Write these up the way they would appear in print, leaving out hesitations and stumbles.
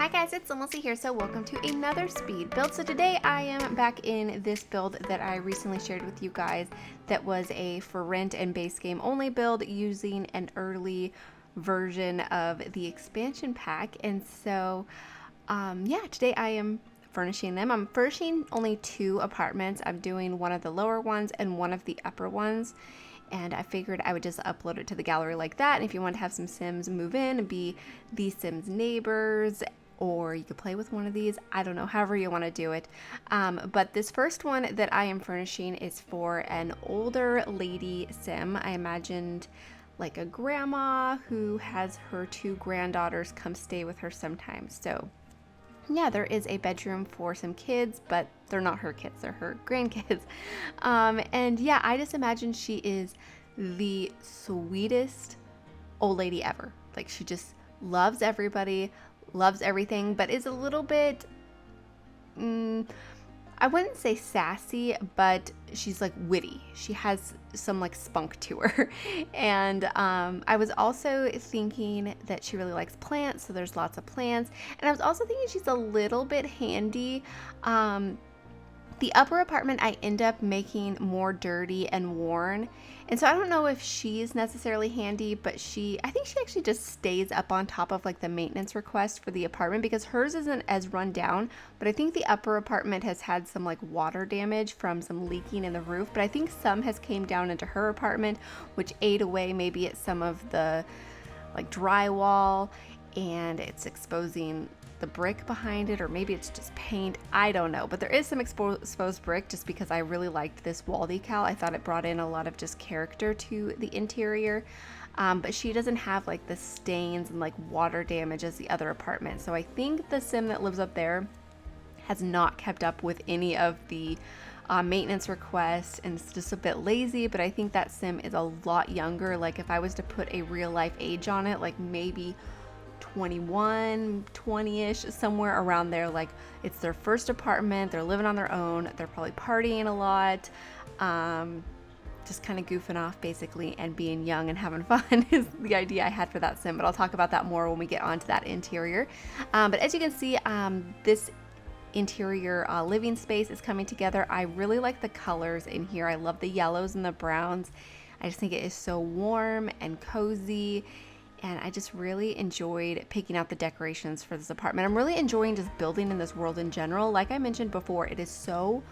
Hi guys, it's SimLicy here, so welcome to another speed build. So today I am back in this build that I recently shared with you guys that was a for rent and base game only build using an early version of the expansion pack. And so yeah, today I am furnishing them. I'm furnishing only 2 apartments. I'm doing one of the lower ones and one of the upper ones. And I figured I would just upload it to the gallery like that. And if you want to have some Sims move in and be the Sims neighbors, or you could play with one of these, I don't know, however you want to do it. But this first one that I am furnishing is for an older lady Sim. I imagined like a grandma who has her 2 granddaughters come stay with her sometimes. So yeah, there is a bedroom for some kids, but they're not her kids, they're her grandkids. And yeah, I just imagine she is the sweetest old lady ever. Like, she just loves everybody, loves everything, but is a little bit, I wouldn't say sassy, but she's like witty. She has some like spunk to her. And I was also thinking that she really likes plants, so there's lots of plants. And I was also thinking she's a little bit handy. The upper apartment I end up making more dirty and worn. And so I don't know if she's necessarily handy, but I think she actually just stays up on top of like the maintenance request for the apartment, because hers isn't as run down. But I think the upper apartment has had some like water damage from some leaking in the roof. But I think some has came down into her apartment, which ate away maybe at some of the like drywall, and it's exposing the brick behind it, or maybe it's just paint, I don't know. But there is some exposed brick, just because I really liked this wall decal. I thought it brought in a lot of just character to the interior. But she doesn't have like the stains and like water damage as the other apartment. So I think the Sim that lives up there has not kept up with any of the maintenance requests, and it's just a bit lazy. But I think that Sim is a lot younger. Like, if I was to put a real life age on it, like maybe 21, 20-ish, somewhere around there. Like, it's their first apartment, they're living on their own, they're probably partying a lot, just kind of goofing off basically, and being young and having fun is the idea I had for that Sim. But I'll talk about that more when we get onto that interior. But as you can see, this interior living space is coming together. I really like the colors in here. I love the yellows and the browns. I just think it is so warm and cozy. And I just really enjoyed picking out the decorations for this apartment. I'm really enjoying just building in this world in general. Like I mentioned before, it is so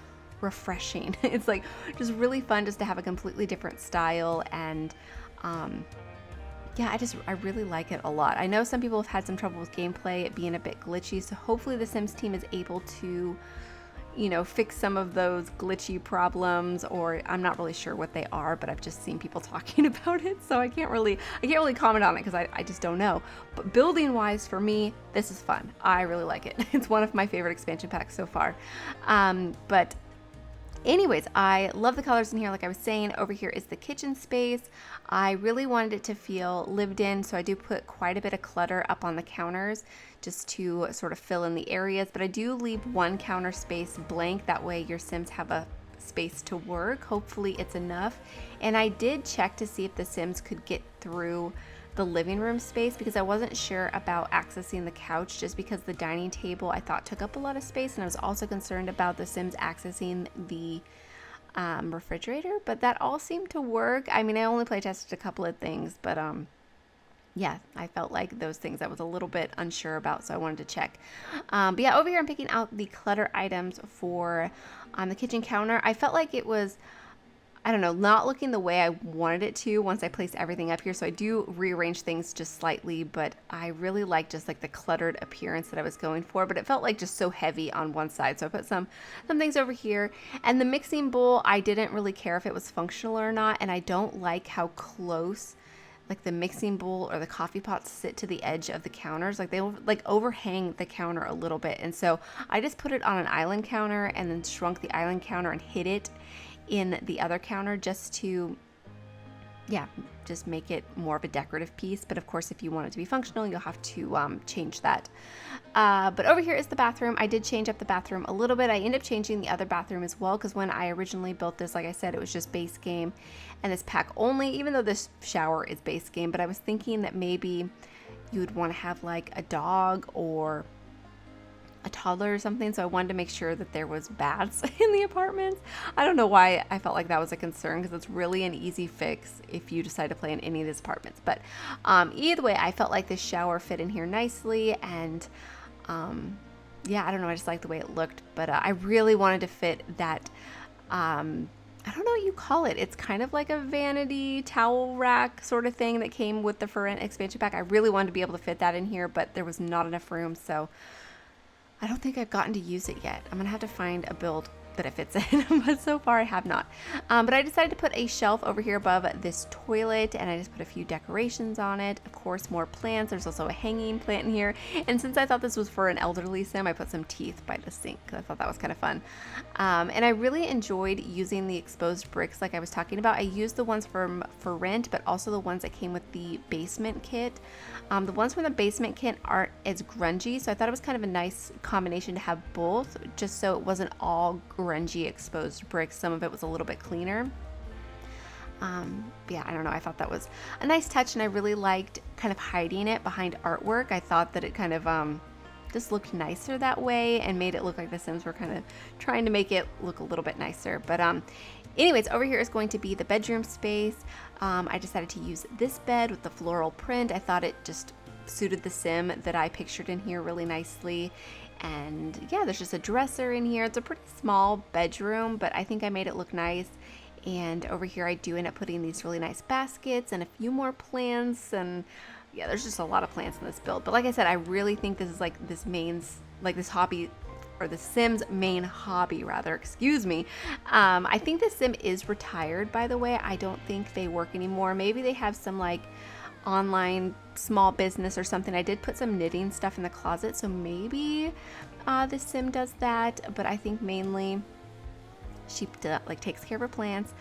refreshing. It's like just really fun just to have a completely different style. And yeah, I really like it a lot. I know some people have had some trouble with gameplay, it being a bit glitchy. So hopefully the Sims team is able to, you know, fix some of those glitchy problems, or I'm not really sure what they are, but I've just seen people talking about it, so I can't really comment on it, because I just don't know. But building wise, for me, this is fun. I really like it. It's one of my favorite expansion packs so far. But anyways, I love the colors in here. Like I was saying, over here is the kitchen space. I really wanted it to feel lived in, so I do put quite a bit of clutter up on the counters just to sort of fill in the areas. But I do leave one counter space blank. That way your Sims have a space to work. Hopefully it's enough. And I did check to see if the Sims could get through the living room space, because I wasn't sure about accessing the couch, just because the dining table I thought took up a lot of space, and I was also concerned about the Sims accessing the refrigerator. But that all seemed to work. I mean, I only play tested a couple of things, but yeah, I felt like those things I was a little bit unsure about, so I wanted to check. But yeah, over here I'm picking out the clutter items for the kitchen counter. I felt like it was, I don't know, not looking the way I wanted it to once I placed everything up here. So I do rearrange things just slightly, but I really like just like the cluttered appearance that I was going for. But it felt like just so heavy on one side. So I put some things over here. And the mixing bowl, I didn't really care if it was functional or not. And I don't like how close like the mixing bowl or the coffee pots sit to the edge of the counters. Like they like overhang the counter a little bit. And so I just put it on an island counter and then shrunk the island counter and hid it in the other counter, just to, yeah, just make it more of a decorative piece. But of course, if you want it to be functional, you'll have to change that. But over here is the bathroom. I did change up the bathroom a little bit. I ended up changing the other bathroom as well, because when I originally built this, like I said, it was just base game and this pack only, even though this shower is base game. But I was thinking that maybe you would want to have like a dog or a toddler or something, so I wanted to make sure that there was bats in the apartments. I don't know why I felt like that was a concern, because it's really an easy fix if you decide to play in any of these apartments. But either way, I felt like this shower fit in here nicely, and yeah, I don't know, I just like the way it looked. But I really wanted to fit that, I don't know what you call it. It's kind of like a vanity towel rack sort of thing that came with the For Rent expansion pack. I really wanted to be able to fit that in here, but there was not enough room, so I don't think I've gotten to use it yet. I'm gonna have to find a build that it fits in, but so far I have not. But I decided to put a shelf over here above this toilet, and I just put a few decorations on it. Of course, more plants. There's also a hanging plant in here. And since I thought this was for an elderly sim, I put some teeth by the sink, because I thought that was kind of fun. And I really enjoyed using the exposed bricks like I was talking about. I used the ones For Rent, but also the ones that came with the basement kit. The ones from the basement kit aren't as grungy, so I thought it was kind of a nice combination to have both, just so it wasn't all grungy exposed bricks. Some of it was a little bit cleaner. Yeah, I don't know. I thought that was a nice touch, and I really liked kind of hiding it behind artwork. I thought that it kind of just looked nicer that way, and made it look like the Sims were kind of trying to make it look a little bit nicer. But anyways, over here is going to be the bedroom space. I decided to use this bed with the floral print. I thought it just suited the sim that I pictured in here really nicely. And yeah, there's just a dresser in here. It's a pretty small bedroom, but I think I made it look nice. And over here I do end up putting these really nice baskets and a few more plants, and yeah, there's just a lot of plants in this build. But like I said, I really think this is like this hobby, or the Sims main hobby rather, excuse me. I think the Sim is retired, by the way. I don't think they work anymore. Maybe they have some like online small business or something. I did put some knitting stuff in the closet, so maybe the Sim does that, but I think mainly she like takes care of her plants,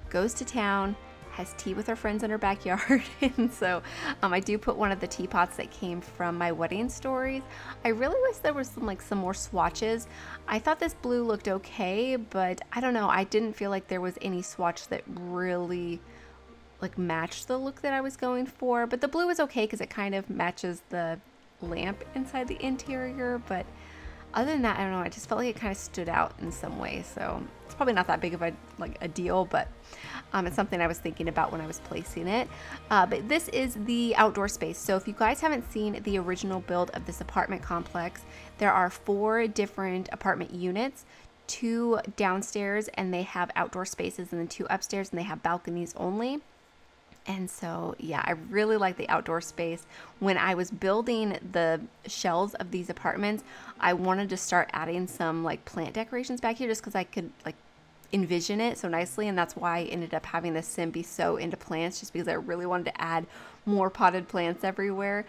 goes to town, has tea with her friends in her backyard. And so I do put one of the teapots that came from my wedding stories. I really wish there was some more swatches. I thought this blue looked okay, but I don't know, I didn't feel like there was any swatch that really like matched the look that I was going for. But the blue is okay because it kind of matches the lamp inside the interior. But other than that, I don't know, I just felt like it kind of stood out in some way. So it's probably not that big of a deal, but it's something I was thinking about when I was placing it. But this is the outdoor space. So if you guys haven't seen the original build of this apartment complex, there are 4 different apartment units, 2 downstairs, and they have outdoor spaces, and then 2 upstairs, and they have balconies only. And so, yeah, I really like the outdoor space. When I was building the shells of these apartments, I wanted to start adding some like plant decorations back here, just because I could like envision it so nicely. And that's why I ended up having this Sim be so into plants, just because I really wanted to add more potted plants everywhere.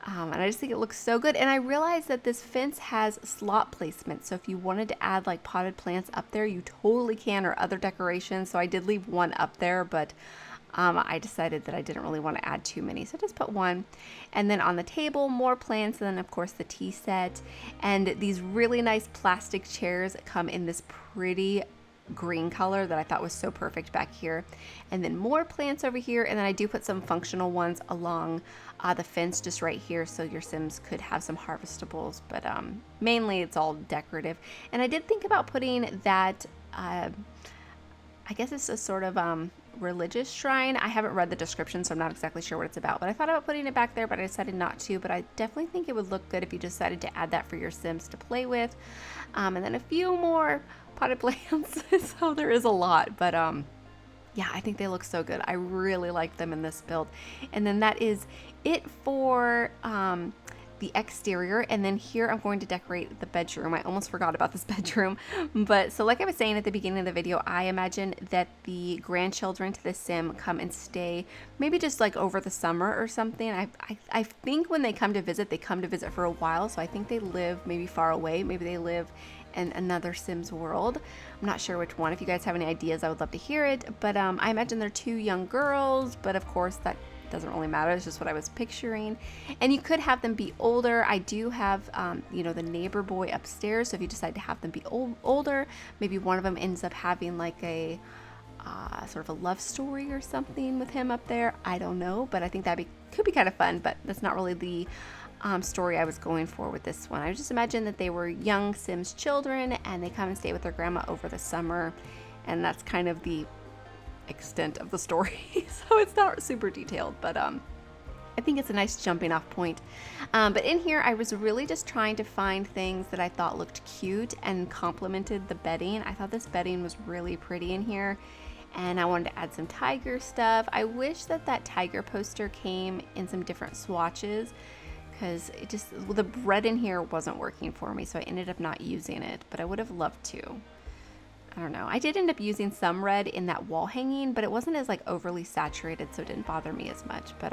And I just think it looks so good. And I realized that this fence has slot placement, so if you wanted to add like potted plants up there, you totally can, or other decorations. So I did leave one up there, but I decided that I didn't really want to add too many, so I just put one. And then on the table, more plants, and then of course the tea set. And these really nice plastic chairs come in this pretty green color that I thought was so perfect back here. And then more plants over here, and then I do put some functional ones along the fence just right here, so your Sims could have some harvestables. But mainly it's all decorative. And I did think about putting that, I guess it's a sort of religious shrine. I haven't read the description, so I'm not exactly sure what it's about, but I thought about putting it back there, but I decided not to. But I definitely think it would look good if you decided to add that for your Sims to play with. And then a few more potted plants. So there is a lot, but yeah, I think they look so good. I really like them in this build. And then that is it for the exterior. And then here I'm going to decorate the bedroom. I almost forgot about this bedroom, but so like I was saying at the beginning of the video, I imagine that the grandchildren to the Sim come and stay maybe just like over the summer or something. I think when they come to visit, they come to visit for a while, so I think they live maybe far away. Maybe they live in another Sims world. I'm not sure which one. If you guys have any ideas, I would love to hear it. But I imagine they're 2 young girls, but of course that doesn't really matter. It's just what I was picturing. And you could have them be older. I do have, you know, the neighbor boy upstairs. So if you decide to have them be older, maybe one of them ends up having like a sort of a love story or something with him up there. I don't know, but I think could be kind of fun. But that's not really the story I was going for with this one. I just imagined that they were young Sims children and they come and stay with their grandma over the summer, and that's kind of the extent of the story. So it's not super detailed, but I think it's a nice jumping off point. But in here, I was really just trying to find things that I thought looked cute and complemented the bedding. I thought this bedding was really pretty in here, and I wanted to add some tiger stuff. I wish that that tiger poster came in some different swatches, because the red in here wasn't working for me, so I ended up not using it, but I would have loved to. I don't know. I did end up using some red in that wall hanging, but it wasn't as like overly saturated, so it didn't bother me as much. But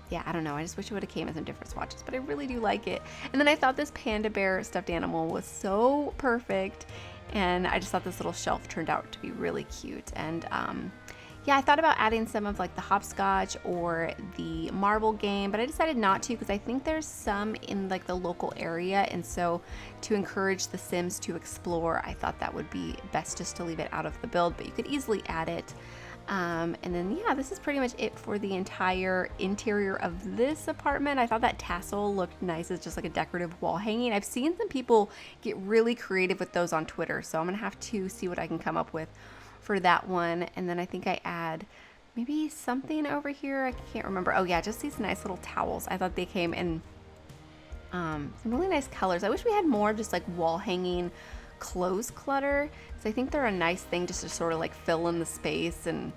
yeah, I don't know. I just wish it would have came in some different swatches, but I really do like it. And then I thought this panda bear stuffed animal was so perfect, and I just thought this little shelf turned out to be really cute. And yeah, I thought about adding some of like the hopscotch or the marble game, but I decided not to because I think there's some in like the local area, and so to encourage the Sims to explore, I thought that would be best just to leave it out of the build, but you could easily add it. And then yeah, this is pretty much it for the entire interior of this apartment. I thought that tassel looked nice as just like a decorative wall hanging. I've seen some people get really creative with those on Twitter, so I'm gonna have to see what I can come up with for that one. And then I think I add maybe something over here. I can't remember. Oh yeah, just these nice little towels. I thought they came in some really nice colors. I wish we had more just like wall hanging clothes clutter, because I think they're a nice thing just to sort of like fill in the space and,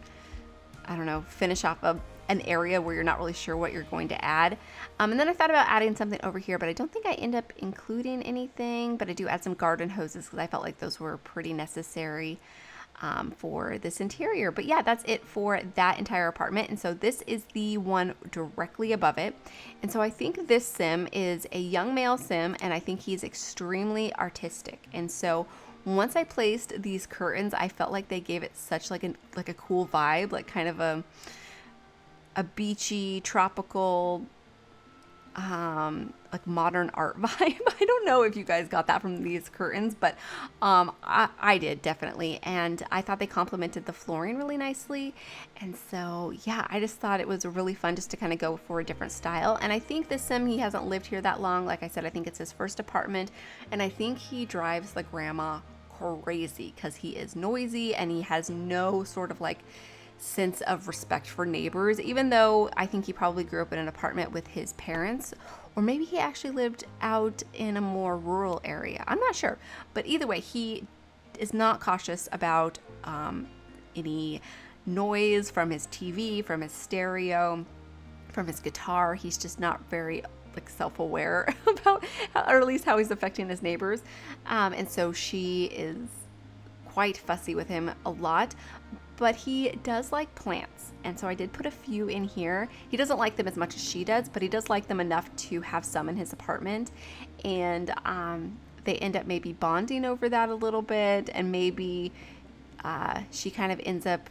I don't know, finish off an area where you're not really sure what you're going to add. And then I thought about adding something over here, but I don't think I end up including anything, but I do add some garden hoses because I felt like those were pretty necessary for this interior. But yeah, that's it for that entire apartment. And so this is the one directly above it. And so I think this Sim is a young male Sim, and I think he's extremely artistic. And so once I placed these curtains, I felt like they gave it such like a cool vibe, like kind of a beachy, tropical, like modern art vibe. I don't know if you guys got that from these curtains, but I did definitely, and I thought they complemented the flooring really nicely. And so yeah, I just thought it was really fun just to kind of go for a different style. And I think this Sim, he hasn't lived here that long. Like I said, I think it's his first apartment, and I think he drives the grandma crazy because he is noisy and he has no sort of like sense of respect for neighbors, even though I think he probably grew up in an apartment with his parents, or maybe he actually lived out in a more rural area. I'm not sure, but either way, he is not cautious about any noise from his TV, from his stereo, from his guitar. He's just not very like self-aware about, or at least how he's affecting his neighbors. And so she is quite fussy with him a lot, but he does like plants, and so I did put a few in here. He doesn't like them as much as she does, but he does like them enough to have some in his apartment, and they end up maybe bonding over that a little bit, and maybe she kind of ends up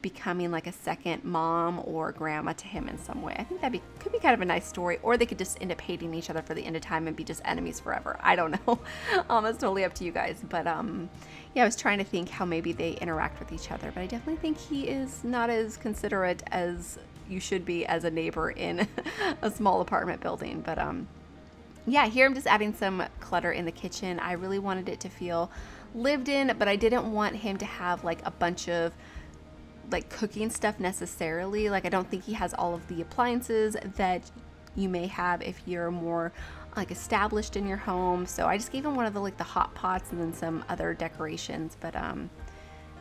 becoming like a second mom or grandma to him in some way. I think that could be kind of a nice story, or they could just end up hating each other for the end of time and be just enemies forever. I don't know. It's totally up to you guys, but yeah, I was trying to think how maybe they interact with each other, but I definitely think he is not as considerate as you should be as a neighbor in a small apartment building. But yeah, here I'm just adding some clutter in the kitchen. I really wanted it to feel lived in, but I didn't want him to have like a bunch of like cooking stuff necessarily. Like I don't think he has all of the appliances that you may have if you're more like established in your home. So I just gave him one of the like the hot pots and then some other decorations. But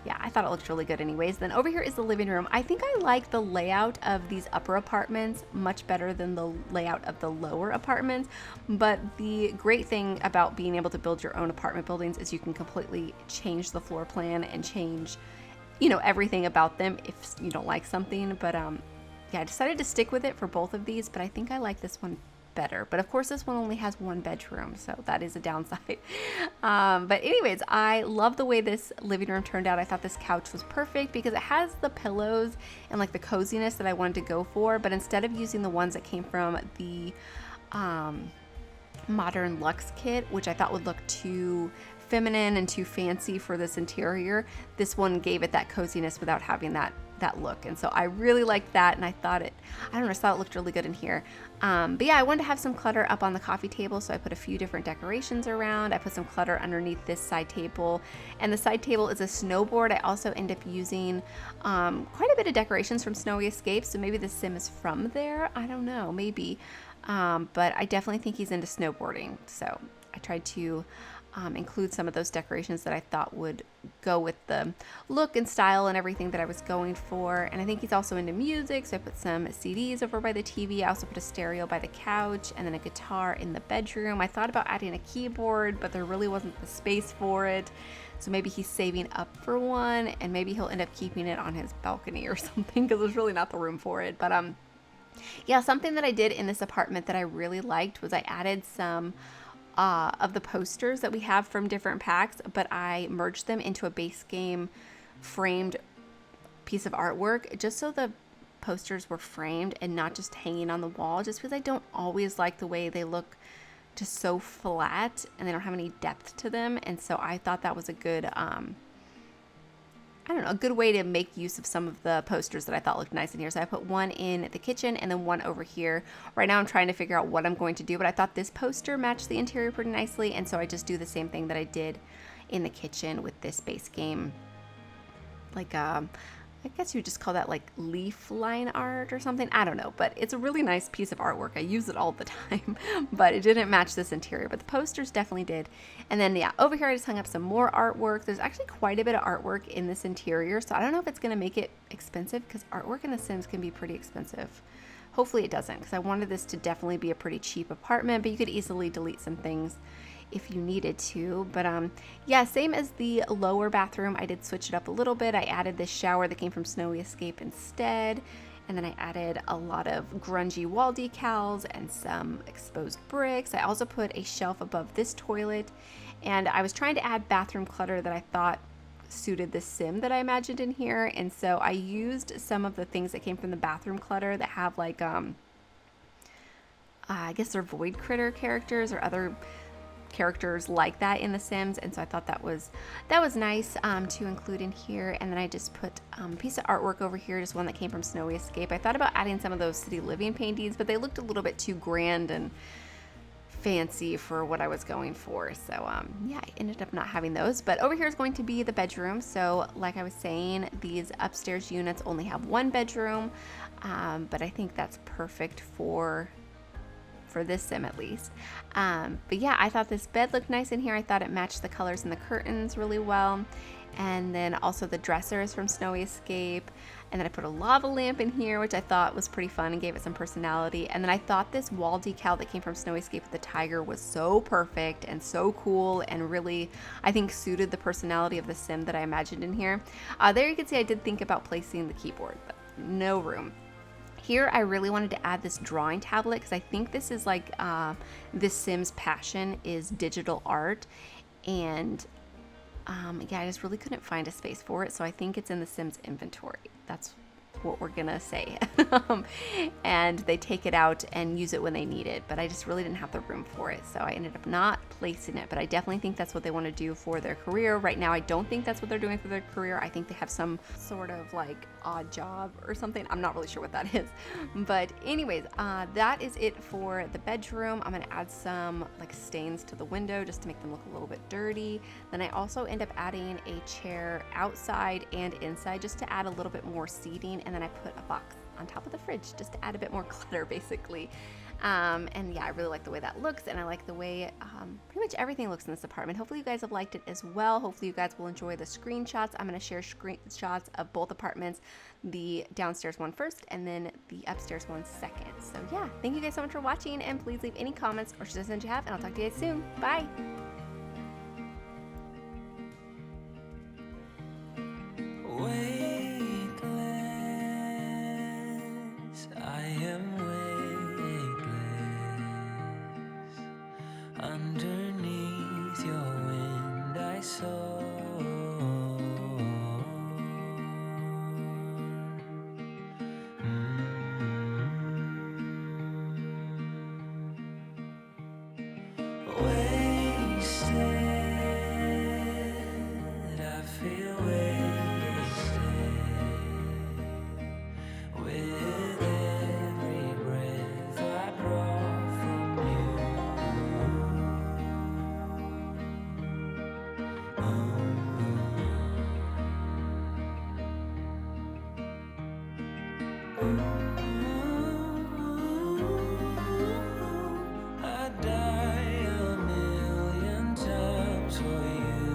yeah, I thought it looked really good anyways. Then over here is the living room. I think I like the layout of these upper apartments much better than the layout of the lower apartments. But the great thing about being able to build your own apartment buildings is you can completely change the floor plan and change, you know, everything about them if you don't like something. But yeah, I decided to stick with it for both of these, but I think I like this one better. But of course this one only has one bedroom, so that is a downside. But anyways, I love the way this living room turned out. I thought this couch was perfect because it has the pillows and like the coziness that I wanted to go for, but instead of using the ones that came from the Modern Luxe kit, which I thought would look too feminine and too fancy for this interior, this one gave it that coziness without having that that look. And so I really liked that, and I thought it, I don't know, I just thought it looked really good in here. But yeah, I wanted to have some clutter up on the coffee table, so I put a few different decorations around. I put some clutter underneath this side table, and the side table is a snowboard. I also end up using quite a bit of decorations from Snowy Escape, so maybe the sim is from there. I don't know, maybe. But I definitely think he's into snowboarding, so I tried to include some of those decorations that I thought would go with the look and style and everything that I was going for. And I think he's also into music, so I put some CDs over by the TV. I also put a stereo by the couch and then a guitar in the bedroom. I thought about adding a keyboard, but there really wasn't the space for it. So maybe he's saving up for one, and maybe he'll end up keeping it on his balcony or something, because there's really not the room for it. But yeah, something that I did in this apartment that I really liked was I added some of the posters that we have from different packs, but I merged them into a base game framed piece of artwork, just so the posters were framed and not just hanging on the wall, just because I don't always like the way they look just so flat and they don't have any depth to them. And so I thought that was a good I don't know, a good way to make use of some of the posters that I thought looked nice in here. So I put one in the kitchen and then one over here. Right now I'm trying to figure out what I'm going to do, but I thought this poster matched the interior pretty nicely, and so I just do the same thing that I did in the kitchen with this base game. Like I guess you would just call that like leaf line art or something. I don't know, but it's a really nice piece of artwork. I use it all the time, but it didn't match this interior, but the posters definitely did. And then yeah, over here I just hung up some more artwork. There's actually quite a bit of artwork in this interior, so I don't know if it's going to make it expensive, because artwork in The Sims can be pretty expensive. Hopefully it doesn't, because I wanted this to definitely be a pretty cheap apartment, but you could easily delete some things if you needed to. But yeah, same as the lower bathroom, I did switch it up a little bit. I added this shower that came from Snowy Escape instead, and then I added a lot of grungy wall decals and some exposed bricks. I also put a shelf above this toilet, and I was trying to add bathroom clutter that I thought suited the sim that I imagined in here, and so I used some of the things that came from the bathroom clutter that have like I guess they're void critter characters or other characters like that in The Sims, and so I thought that was nice to include in here. And then I just put a piece of artwork over here, just one that came from Snowy Escape. I thought about adding some of those city living paintings, but they looked a little bit too grand and fancy for what I was going for, so yeah, I ended up not having those. But over here is going to be the bedroom. So like I was saying, these upstairs units only have one bedroom, but I think that's perfect for this sim at least. But yeah, I thought this bed looked nice in here. I thought it matched the colors in the curtains really well. And then also the dresser is from Snowy Escape. And then I put a lava lamp in here, which I thought was pretty fun and gave it some personality. And then I thought this wall decal that came from Snowy Escape with the tiger was so perfect and so cool, and really, I think, suited the personality of the sim that I imagined in here. There you can see I did think about placing the keyboard, but no room. Here, I really wanted to add this drawing tablet, because I think this is like this Sim's passion is digital art, and yeah, I just really couldn't find a space for it, so I think it's in the Sims inventory. That's what we're gonna say. And they take it out and use it when they need it, but I just really didn't have the room for it, so I ended up not placing it. But I definitely think that's what they want to do for their career. Right now, I don't think that's what they're doing for their career. I think they have some sort of like odd job or something. I'm not really sure what that is. But anyways, that is it for the bedroom. I'm gonna add some like stains to the window just to make them look a little bit dirty. Then I also end up adding a chair outside and inside just to add a little bit more seating. And then I put a box on top of the fridge just to add a bit more clutter, basically. And yeah, I really like the way that looks, and I like the way pretty much everything looks in this apartment. Hopefully you guys have liked it as well. Hopefully you guys will enjoy the screenshots. I'm going to share screenshots of both apartments, the downstairs one first and then the upstairs one second. So yeah, thank you guys so much for watching, and please leave any comments or suggestions you have, and I'll talk to you guys soon. Bye! Underneath your wind I soar. Wasted, I feel wasted. I'd die a million times for you.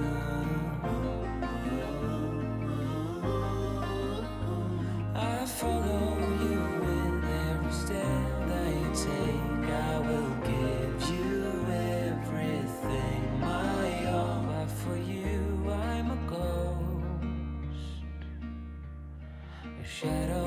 I follow you with every step that you take. I will give you everything, my all. But for you, I'm a ghost, a shadow